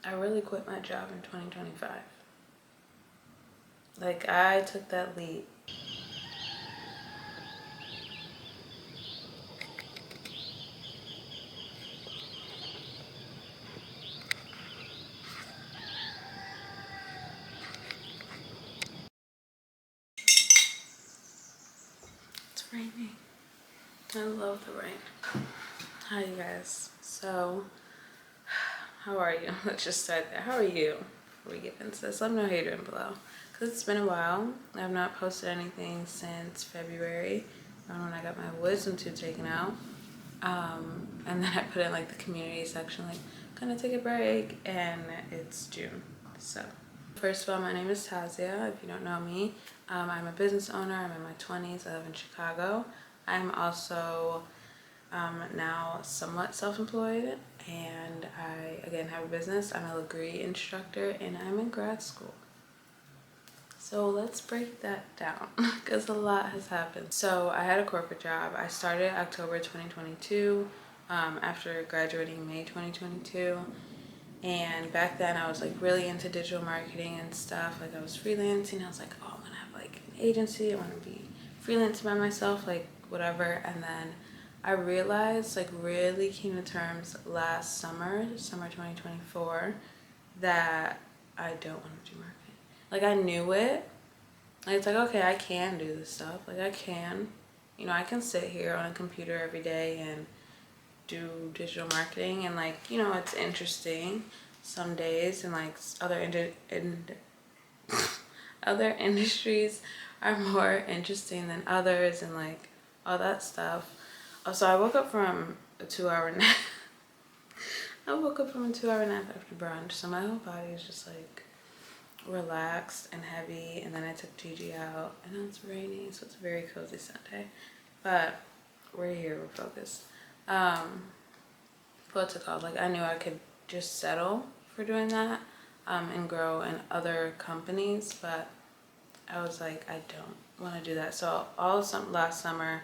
I really quit my job in 2025. Like, I took that leap. It's raining. I love the rain. Hi, you guys. So, how are you? Let's just start there. How are you? Before we get into this, let me know how you're doing below. Because it's been a while. I've not posted anything since February, when I got my wisdom tooth taken out. And then I put in like the community section, like, gonna take a break, and it's June. So, first of all, my name is Tazia. If you don't know me, I'm a business owner. I'm in my 20s. I live in Chicago. I'm also now somewhat self-employed, and I again have a business. I'm a Legree instructor, and I'm in grad school. So let's break that down because a lot has happened. So I had a corporate job. I started October 2022 after graduating May 2022. And back then I was like really into digital marketing and stuff. Like I was freelancing. I was like, oh, I'm gonna have like an agency. I want to be freelancing by myself, like whatever. And then I realized, like really came to terms last summer 2024, that I don't want to do marketing. Like I knew it. Like it's like, okay, I can do this stuff. Like I can, I can sit here on a computer every day and do digital marketing, and like, it's interesting some days, and like other industries are more interesting than others, and like all that stuff. So I woke up from a 2-hour nap. I woke up from a 2-hour nap after brunch, so my whole body is just like relaxed and heavy. And then I took Gigi out, and now it's raining, so it's a very cozy Sunday, but we're here, we're focused. What's it called? Like I knew I could just settle for doing that and grow in other companies, but I was like, I don't want to do that. So last summer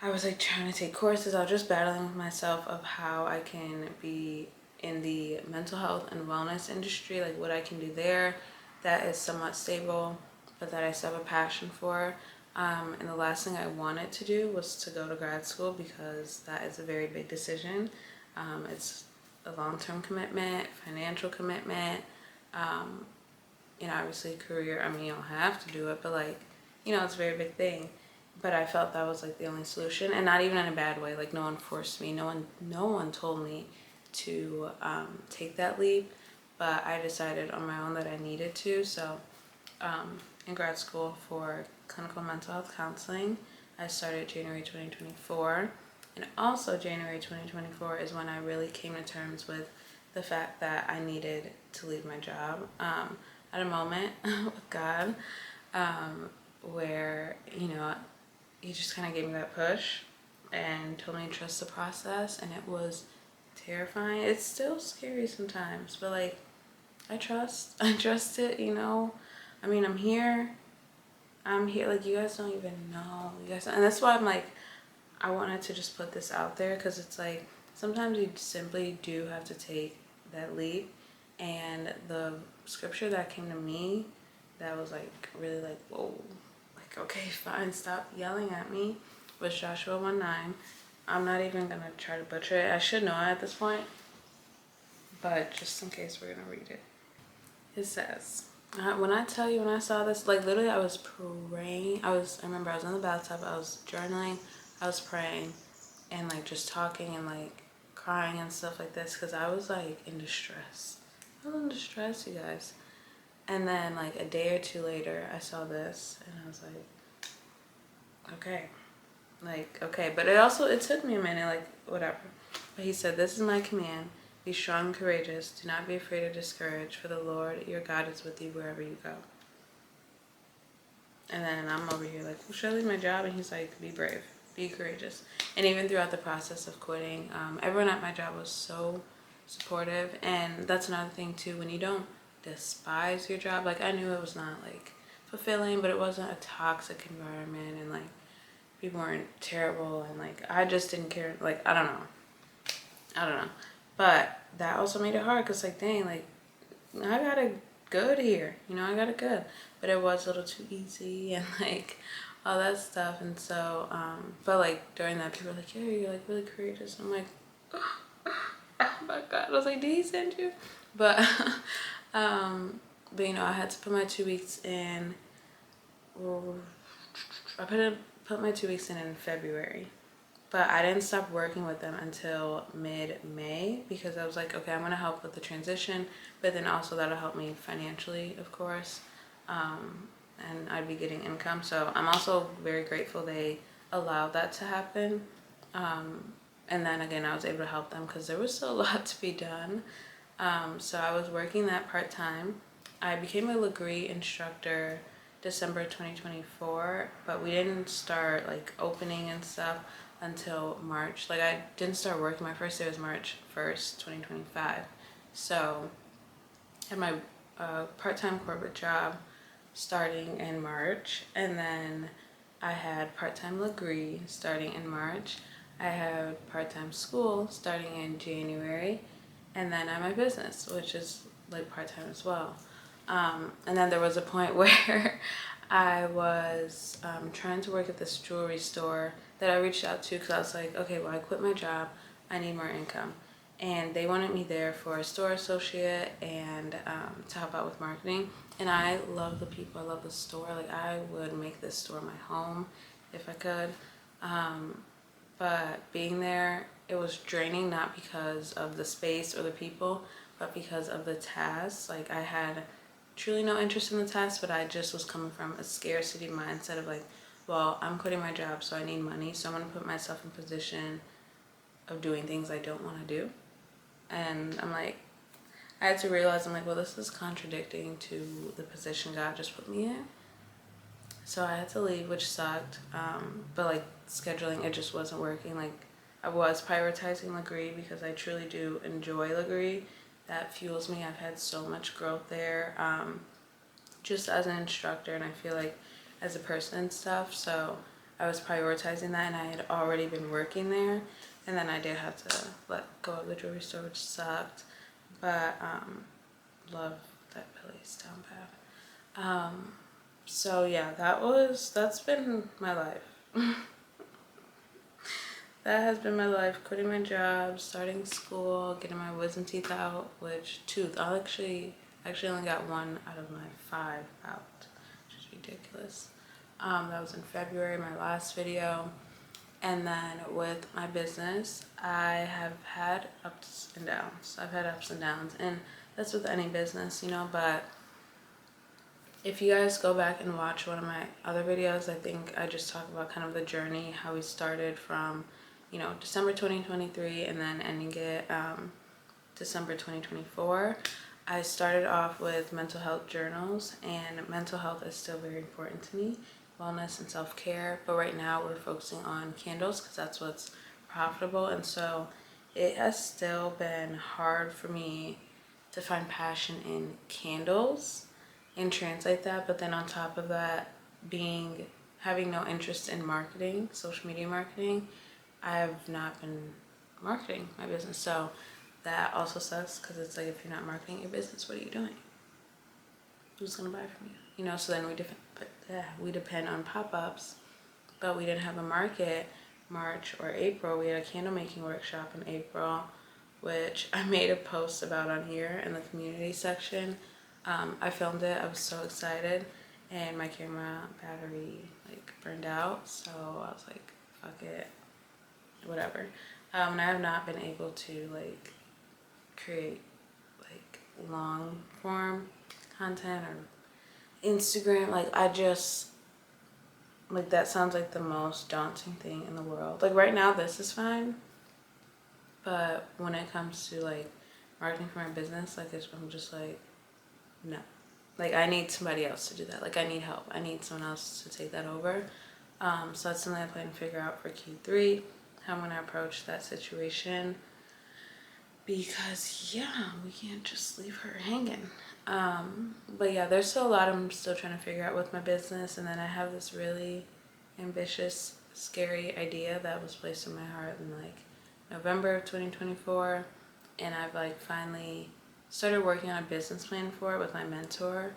I was like trying to take courses. I was just battling with myself of how I can be in the mental health and wellness industry, like what I can do there that is somewhat stable, but that I still have a passion for. And the last thing I wanted to do was to go to grad school, because that is a very big decision. It's a long-term commitment, financial commitment, obviously career. I mean, you don't have to do it, but like, it's a very big thing. But I felt that was like the only solution, and not even in a bad way. Like no one forced me. No one told me to take that leap, but I decided on my own that I needed to. So in grad school for clinical mental health counseling, I started January 2024. And also January 2024 is when I really came to terms with the fact that I needed to leave my job. At a moment with God, where, he just kind of gave me that push and told me to trust the process, and it was terrifying. It's still scary sometimes, but like I trust it. I mean, I'm here, like you guys don't even know, and that's why I'm like, I wanted to just put this out there, because it's like sometimes you simply do have to take that leap. And the scripture that came to me that was like really like, whoa, like, okay, fine, stop yelling at me, was Joshua 1:9. I'm not even gonna try to butcher it. I should know it at this point, but just in case, we're gonna read it. It says, when I tell you, when I saw this, like literally I was praying. I remember I was in the bathtub, I was journaling, I was praying, and like just talking and like crying and stuff like this, because I was like in distress. I was in distress, you guys. And then like a day or two later, I saw this, and I was like, okay. But it took me a minute, like whatever. But he said, this is my command: be strong and courageous. Do not be afraid or discouraged, for the Lord your God is with you wherever you go. And then I'm over here like, well, should I leave my job? And he's like, be brave, be courageous. And even throughout the process of quitting, everyone at my job was so supportive. And that's another thing too, when you don't despise your job. Like I knew it was not like fulfilling, but it wasn't a toxic environment, and like people weren't terrible, and like I just didn't care. Like I don't know, But that also made it hard because, like, dang, like, I got it good here. You know, I got it good. But it was a little too easy and, like, all that stuff. And so, but, like, during that, people were like, yeah, you're, like, really courageous. I'm like, oh my God. I was like, did he send you? But, but, you know, I had to put my 2 weeks in. I put my 2 weeks in February. But I didn't stop working with them until mid-May because I was like, okay, I'm going to help with the transition, but then also that'll help me financially, of course, and I'd be getting income. So I'm also very grateful they allowed that to happen. And then again, I was able to help them because there was still a lot to be done. So I was working that part-time. I became a Legree instructor December 2024, but we didn't start like opening and stuff until March. Like I didn't start working. My first day was March 1st, 2025. So I had my part-time corporate job starting in March, and then I had part-time Legree starting in March. I had part-time school starting in January, and then I have my business, which is like part-time as well. And then there was a point where I was trying to work at this jewelry store that I reached out to because I was like, okay, well, I quit my job. I need more income. And they wanted me there for a store associate and to help out with marketing. And I love the people. I love the store. Like, I would make this store my home if I could. But being there, it was draining, not because of the space or the people, but because of the tasks. Like, I had truly no interest in the tasks, but I just was coming from a scarcity mindset of like, well, I'm quitting my job, so I need money, so I'm going to put myself in position of doing things I don't want to do. And I'm like, I had to realize, I'm like, well, this is contradicting to the position God just put me in. So I had to leave, which sucked. But like scheduling, it just wasn't working. Like I was prioritizing Legree because I truly do enjoy Legree. That fuels me. I've had so much growth there, just as an instructor, and I feel like as a person and stuff. So I was prioritizing that, and I had already been working there. And then I did have to let go of the jewelry store, which sucked. But love that place down bad. So yeah, that's been my life. That has been my life. Quitting my job, starting school, getting my wisdom teeth out, which tooth, I actually only got one out of my 5 out, which is ridiculous. That was in February, my last video. And then with my business, I have had ups and downs. I've had ups and downs, and that's with any business, you know, but if you guys go back and watch one of my other videos, I think I just talk about kind of the journey, how we started from, you know, December 2023 and then ending it December 2024. I started off with mental health journals, and mental health is still very important to me, wellness and self-care, but right now we're focusing on candles because that's what's profitable. And so it has still been hard for me to find passion in candles and translate that, but then on top of that, having no interest in marketing, social media marketing, I have not been marketing my business. So that also sucks because it's like, if you're not marketing your business, what are you doing? Who's gonna buy from you? You know, so then we depend on pop-ups, but we didn't have a market March or April. We had a candle making workshop in April, which I made a post about on here in the community section. I filmed it. I was so excited, and my camera battery like burned out, so I was like, fuck it, whatever. And I have not been able to like create like long form content or Instagram. Like I just, like, that sounds like the most daunting thing in the world. Like right now this is fine, but when it comes to like marketing for my business, like I'm just like, no. Like I need somebody else to do that. Like I need help. I need someone else to take that over. So that's something I plan to figure out for Q3, how I'm gonna approach that situation. Because yeah, we can't just leave her hanging. But yeah, there's still a lot I'm still trying to figure out with my business. And then I have this really ambitious, scary idea that was placed in my heart in like November of 2024. and I've like finally started working on a business plan for it with my mentor.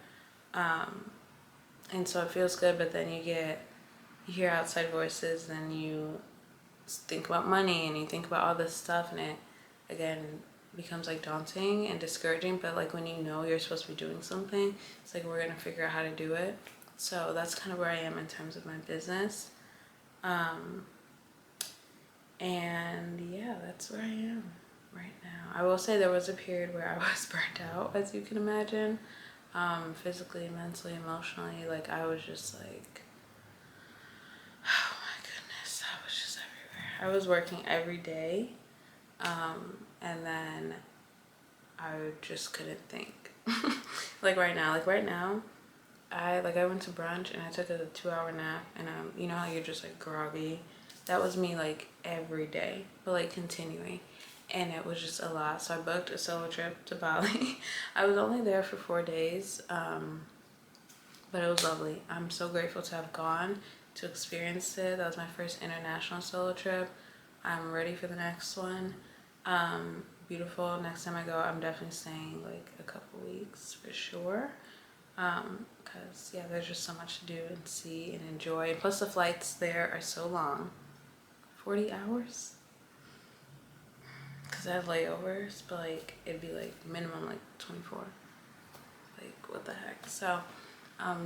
And so it feels good, but then you hear outside voices, and you think about money and you think about all this stuff, and it again becomes like daunting and discouraging. But like when you know you're supposed to be doing something, it's like we're gonna figure out how to do it. So that's kind of where I am in terms of my business. And yeah, that's where I am right now. I will say there was a period where I was burnt out, as you can imagine, physically, mentally, emotionally. Like I was just like, oh my goodness, I was just everywhere. I was working every day, and then I just couldn't think. Like right now, I went to brunch and I took a 2-hour nap, and you know how you're just like groggy. That was me like every day, but like continuing, and it was just a lot. So I booked a solo trip to Bali. I was only there for 4 days, but it was lovely. I'm so grateful to have gone to experience it. That was my first international solo trip. I'm ready for the next one. Beautiful. Next time I go, I'm definitely staying like a couple weeks for sure. Because yeah, there's just so much to do and see and enjoy. Plus the flights there are so long. 40 hours? Because I have layovers, but like it'd be like minimum like 24. Like what the heck? So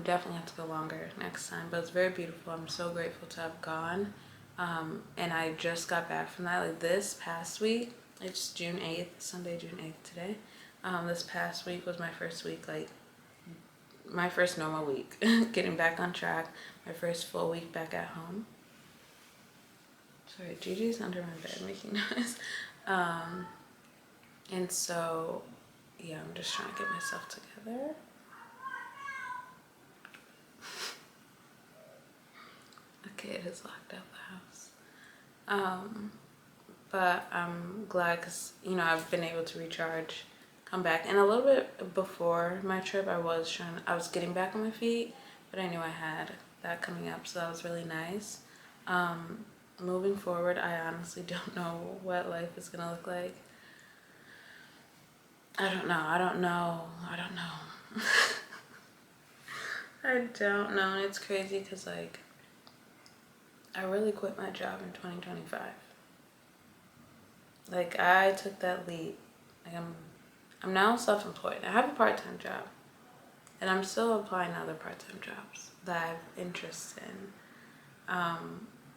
definitely have to go longer next time. But it's very beautiful. I'm so grateful to have gone. And I just got back from that. Like this past week, it's June 8th, Sunday, June 8th today. This past week was my first week, like my first normal week, getting back on track. My first full week back at home. Sorry, Gigi's under my bed making noise. And so, yeah, I'm just trying to get myself together. A kid has locked out the house. But I'm glad because, you know, I've been able to recharge, come back. And a little bit before my trip, I was getting back on my feet, but I knew I had that coming up, so that was really nice. Moving forward, I honestly don't know what life is gonna look like. I don't know. I don't know. I don't know. And it's crazy because, like, I really quit my job in 2025. Like, I took that leap. Like, I'm now self-employed. I have a part-time job, and I'm still applying to other part-time jobs that I have interest in.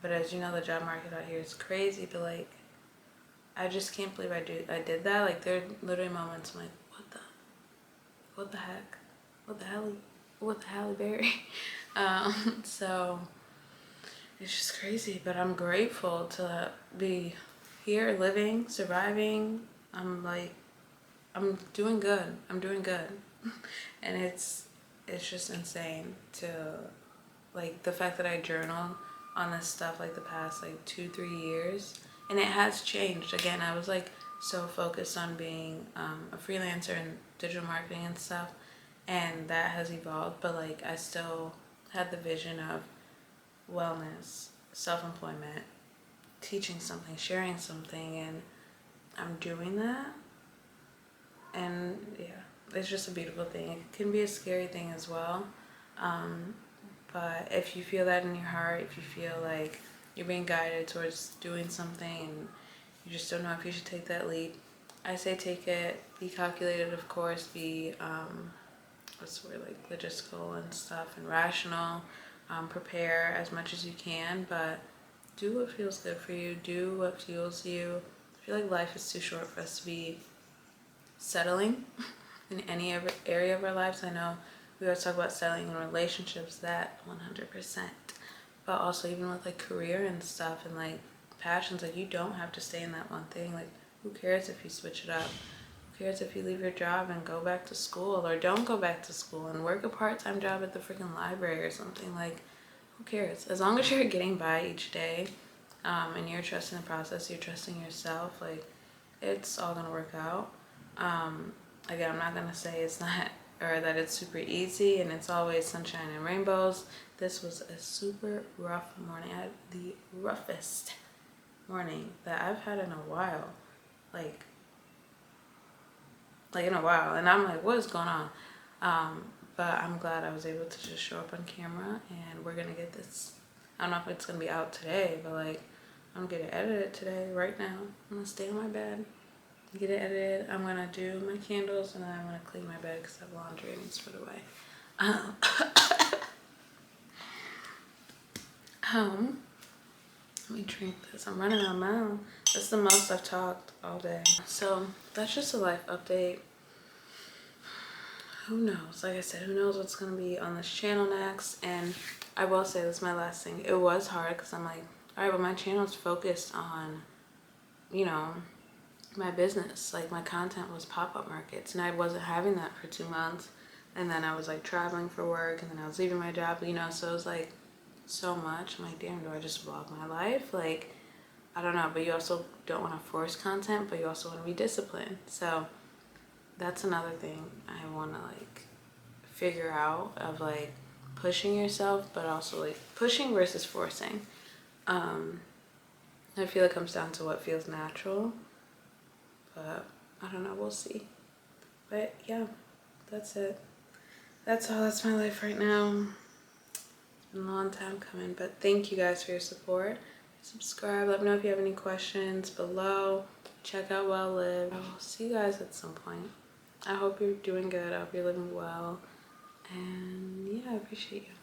But as you know, the job market out here is crazy. But like, I just can't believe I did that. Like, there are literally moments I'm like, what the heck, what the Halle Berry. So it's just crazy. But I'm grateful to be here, living, surviving. I'm doing good. And it's just insane to, like, the fact that I journal on this stuff like the past like 2-3 years, and it has changed. Again, I was like so focused on being a freelancer and digital marketing and stuff, and that has evolved, but like I still had the vision of wellness, self-employment, teaching something, sharing something, and I'm doing that. And yeah, it's just a beautiful thing. It can be a scary thing as well. But if you feel that in your heart, if you feel like you're being guided towards doing something and you just don't know if you should take that leap, I say take it. Be calculated, of course. Be what's the word, like logistical and stuff, and rational. Prepare as much as you can, but do what feels good for you. Do what fuels you. I feel like life is too short for us to be settling in any area of our lives. I know we always talk about settling in relationships, that 100%, but also even with like career and stuff and like passions, like you don't have to stay in that one thing. Like, who cares if you switch it up? Who cares if you leave your job and go back to school, or don't go back to school and work a part-time job at the freaking library or something? Like, who cares? As long as you're getting by each day, and you're trusting the process, you're trusting yourself, like, it's all gonna work out. Again, I'm not gonna say it's not, or that it's super easy and it's always sunshine and rainbows. This was a super rough morning. I had the roughest morning that I've had in a while. Like, like in a while, and I'm like, what is going on? But I'm glad I was able to just show up on camera, and we're gonna get this. I don't know if it's gonna be out today, but like I'm gonna get it edited today, right now. I'm gonna stay on my bed, get it edited. I'm gonna do my candles, and then I'm gonna clean my bed because I have laundry and it's put away. Let me drink this. I'm running out of mouth. That's the most I've talked all day. So that's just a life update. Who knows? Like I said, who knows what's gonna be on this channel next? And I will say this is my last thing. It was hard because I'm like, all right, but my channel's focused on, you know, my business. Like my content was pop-up markets, and I wasn't having that for 2 months. And then I was like traveling for work, and then I was leaving my job, you know, so it was like so much. I'm like, damn, do I just vlog my life? Like, I don't know, but you also don't want to force content, but you also want to be disciplined. So that's another thing I want to like figure out, of like pushing yourself, but also like pushing versus forcing. I feel it comes down to what feels natural, but I don't know, we'll see. But yeah, that's it. That's all. That's my life right now. It's been a long time coming, but thank you guys for your support. Subscribe. Let me know if you have any questions below. Check out Well Lived. I will see you guys at some point. I hope you're doing good. I hope you're living well. And yeah, I appreciate you.